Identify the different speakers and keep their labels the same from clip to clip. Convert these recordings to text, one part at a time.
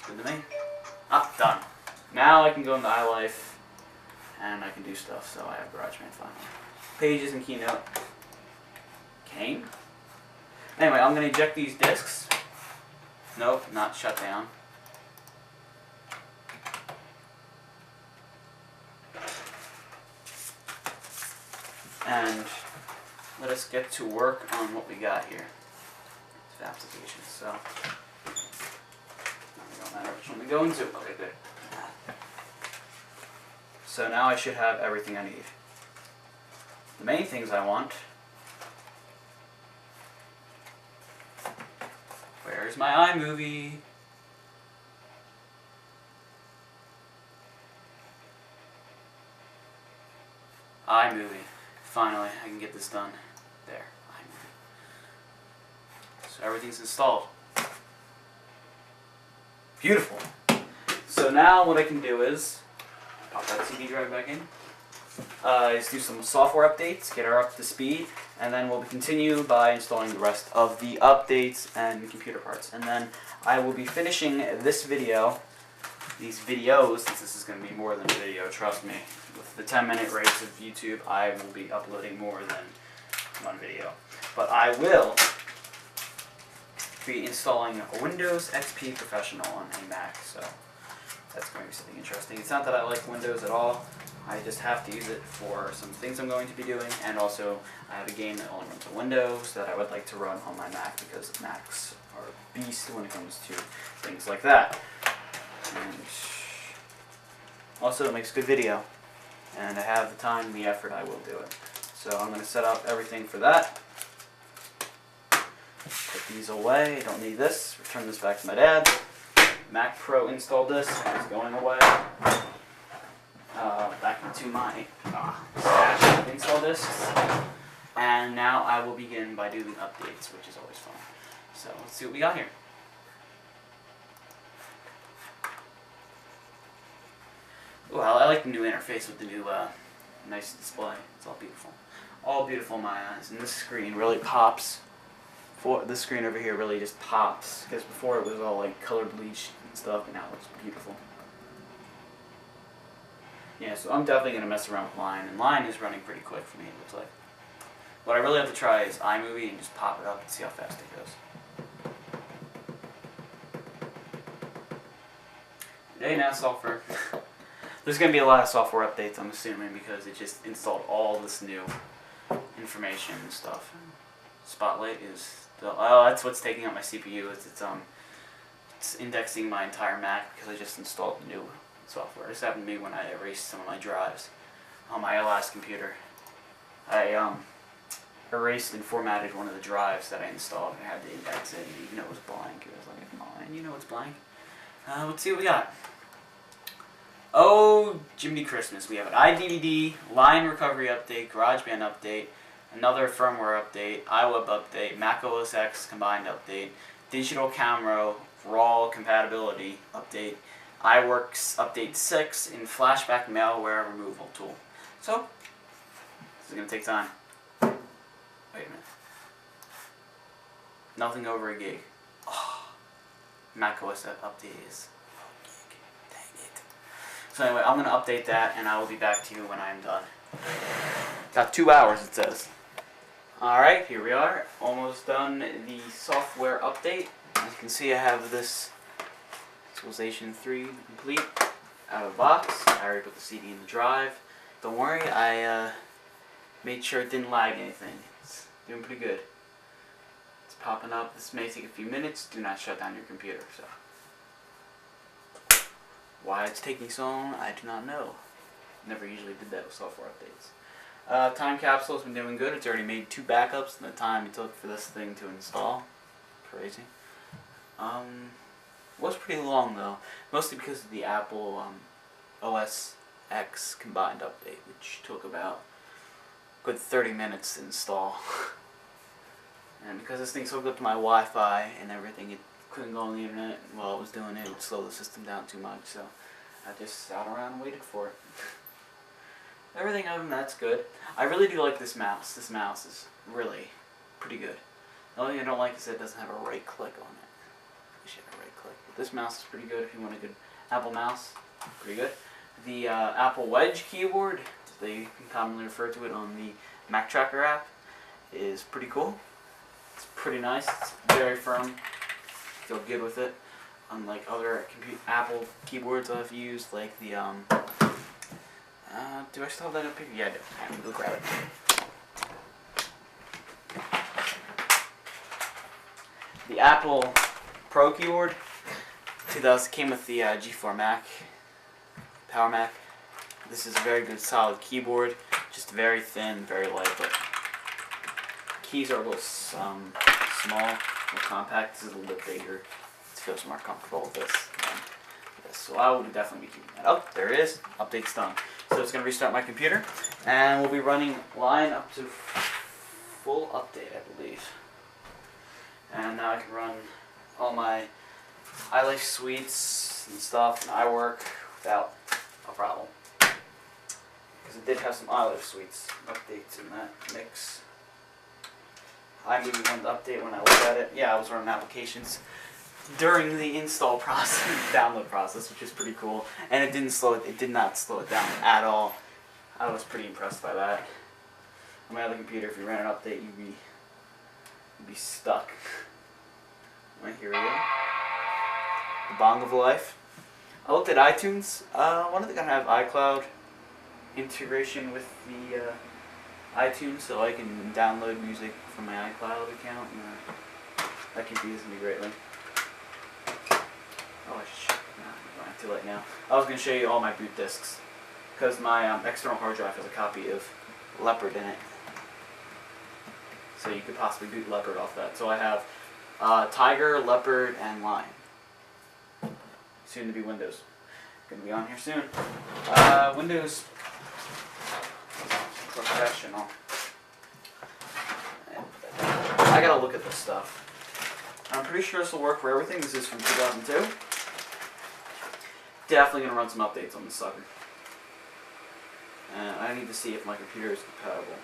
Speaker 1: Good to me. Ah, done. Now I can go into iLife and I can do stuff. So I have GarageBand finally. Pages and Keynote. Came. Anyway, I'm going to eject these disks. Nope, not shut down. And let us get to work on what we got here. It's applications, so it don't matter which one we go into. Okay, good. So now I should have everything I need. The main things I want. Where's my iMovie? iMovie. Finally, I can get this done. There. So everything's installed. Beautiful. So now what I can do is pop that CD drive back in. Is do some software updates, get her up to speed, and then we'll continue by installing the rest of the updates and computer parts. And then I will be finishing this video, these videos, since this is going to be more than a video, trust me. With the 10-minute rates of YouTube, I will be uploading more than one video. But I will be installing Windows XP Professional on a Mac, so that's going to be something interesting. It's not that I like Windows at all. I just have to use it for some things I'm going to be doing, and also I have a game that only runs on Windows that I would like to run on my Mac because Macs are a beast when it comes to things like that. And also it makes good video, and I have the time and the effort, I will do it. So I'm going to set up everything for that. Put these away, don't need this, return this back to my dad. Mac Pro install disk is going away. Back into my stash of install disks. And now I will begin by doing updates, which is always fun. So let's see what we got here. Well, I like the new interface with the new nice display. It's all beautiful. All beautiful in my eyes. And this screen really pops. This screen over here really just pops. Because before it was all like color bleached and stuff, and now it looks beautiful. Yeah, so I'm definitely going to mess around with Line, and Line is running pretty quick for me, it looks like. What I really have to try is iMovie and just pop it up and see how fast it goes. Today now software. There's going to be a lot of software updates, I'm assuming, because it just installed all this new information and stuff. Spotlight is that's what's taking up my CPU. It's indexing my entire Mac because I just installed the new software. This happened to me when I erased some of my drives on my last computer. I erased and formatted one of the drives that I installed and I had to index it, and even though it was blank, it was like, come on, you know it's blank. Let's see what we got. Oh, Jiminy Christmas. We have an iDVD, line recovery update, GarageBand update, another firmware update, iWeb update, Mac OS X combined update, digital camera RAW compatibility update, iWorks Update 6 in flashback malware removal tool. So, this is going to take time. Wait a minute. Nothing over a gig. Oh, Mac OS update is a gig. Dang it. So anyway, I'm going to update that and I will be back to you when I am done. Got 2 hours it says. Alright, here we are. Almost done the software update. As you can see, I have this Civilization 3 complete, out of the box. I already put the CD in the drive. Don't worry, I made sure it didn't lag anything. It's doing pretty good. It's popping up. This may take a few minutes. Do not shut down your computer. So, why it's taking so long, I do not know. Never usually did that with software updates. Time capsule has been doing good. It's already made 2 backups in the time it took for this thing to install. Crazy. Was pretty long though, mostly because of the Apple OS X combined update, which took about a good 30 minutes to install. And because this thing's hooked up to my Wi-Fi and everything, it couldn't go on the internet while it was doing it. It would slow the system down too much, so I just sat around and waited for it. Everything other than that's good. I really do like this mouse. This mouse is really pretty good. The only thing I don't like is that it doesn't have a right click on it. Actually, I right click. But this mouse is pretty good if you want a good Apple mouse. Pretty good. The Apple Wedge keyboard, they commonly refer to it on the Mac Tracker app, is pretty cool. It's pretty nice. It's very firm. Feel good with it. Unlike other Apple keyboards I've used, like the do I still have that up here? Yeah, I do. I'm gonna go grab it. The Apple Pro keyboard 2000 came with the G4 Mac, Power Mac. This is a very good solid keyboard, just very thin, very light, but keys are a little small, more compact. This is a little bit bigger. It feels more comfortable with this than this. So I will definitely be keeping that. Oh, there it is. Update's done. So it's going to restart my computer, and we'll be running Lion up to full update, I believe. And now I can run all my iLife suites and stuff and iWork without a problem. Because it did have some iLife suites updates in that mix. iMovie wanted to update when I looked at it. Yeah, I was running applications during the install process, download process, which is pretty cool. And it didn't slow it. It did not slow it down at all. I was pretty impressed by that. On my other computer, if you ran an update, you'd be stuck. Right, here we go. The Bong of Life. I looked at iTunes. One of them gonna have iCloud integration with the iTunes, so I can download music from my iCloud account. That confuses me greatly. Oh shit! No, I'm too late now. I was gonna show you all my boot disks because my external hard drive has a copy of Leopard in it, so you could possibly boot Leopard off that. So I have Tiger, Leopard, and Lion. Soon to be Windows. Gonna be on here soon. Windows Professional. I gotta look at this stuff. I'm pretty sure this will work for everything. This is from 2002. Definitely gonna run some updates on this sucker. And I need to see if my computer is compatible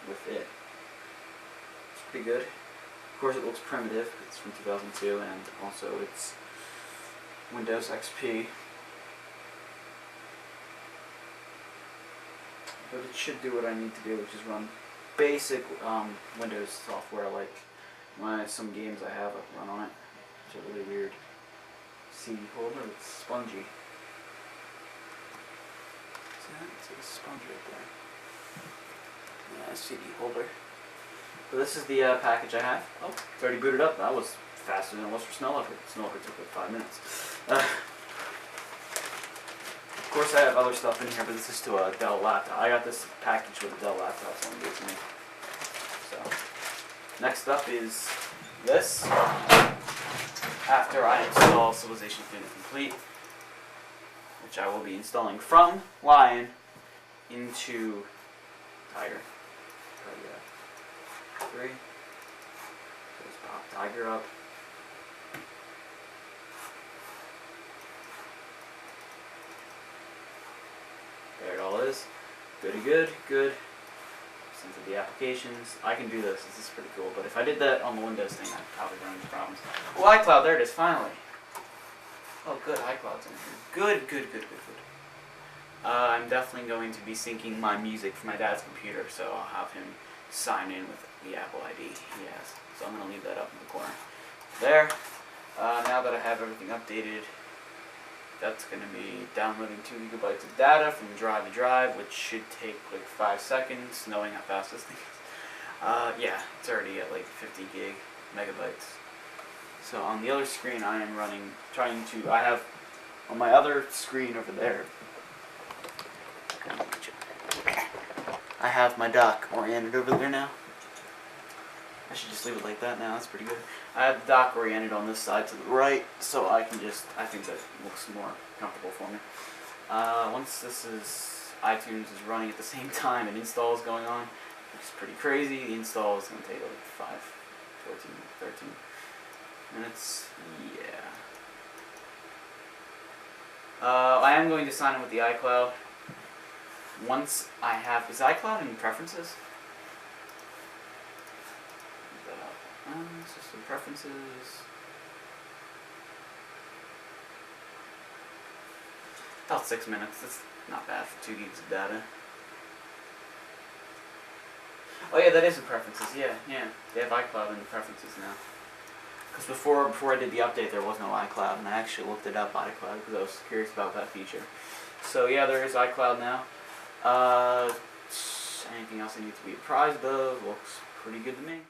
Speaker 1: with it. It's pretty good. Of course, it looks primitive. It's from 2002, and also it's Windows XP. But it should do what I need to do, which is run basic Windows software, like some games I have run on it, which are really weird. CD holder, it's spongy. See that? It's like a sponge right there. Yeah, CD holder. So this is the package I have. Oh, it's already booted up. That was faster than it was for Snow Leopard. Snow Leopard took like 5 minutes. Of course I have other stuff in here, but this is to a Dell laptop. I got this package with a Dell laptop, someone gave it to me. So, next up is this. After I install Civilization Complete, which I will be installing from Lion into Tiger. Three. Let's pop Tiger up. There it all is. Goody good, good. Into the applications. I can do this. This is pretty cool. But if I did that on the Windows thing, I'd probably run into problems. Oh, iCloud. There it is. Finally. Oh, good. iCloud's in here. Good, good, good, good, good. I'm definitely going to be syncing my music from my dad's computer, so I'll have him sign in with the Apple ID he has. So I'm going to leave that up in the corner. There. Now that I have everything updated, that's going to be downloading 2 GB of data from drive to drive, which should take like 5 seconds, knowing how fast this thing is. Yeah, it's already at like 50 megabytes. So on the other screen I am I have on my other screen over there, I have my dock oriented over there now. I should just leave it like that now, that's pretty good. I have the dock oriented on this side to the right, so I think that looks more comfortable for me. Once iTunes is running at the same time and install is going on, which is pretty crazy, the install is going to take like 14, 13 minutes, yeah. I am going to sign in with the iCloud. Once I have, is iCloud in preferences? System preferences. About 6 minutes. That's not bad for 2 gigs of data. Oh yeah, that is in preferences. Yeah. They have iCloud in the preferences now. Because before I did the update, there was no iCloud, and I actually looked it up, iCloud, because I was curious about that feature. So yeah, there is iCloud now. Anything else I need to be apprised of? Looks pretty good to me.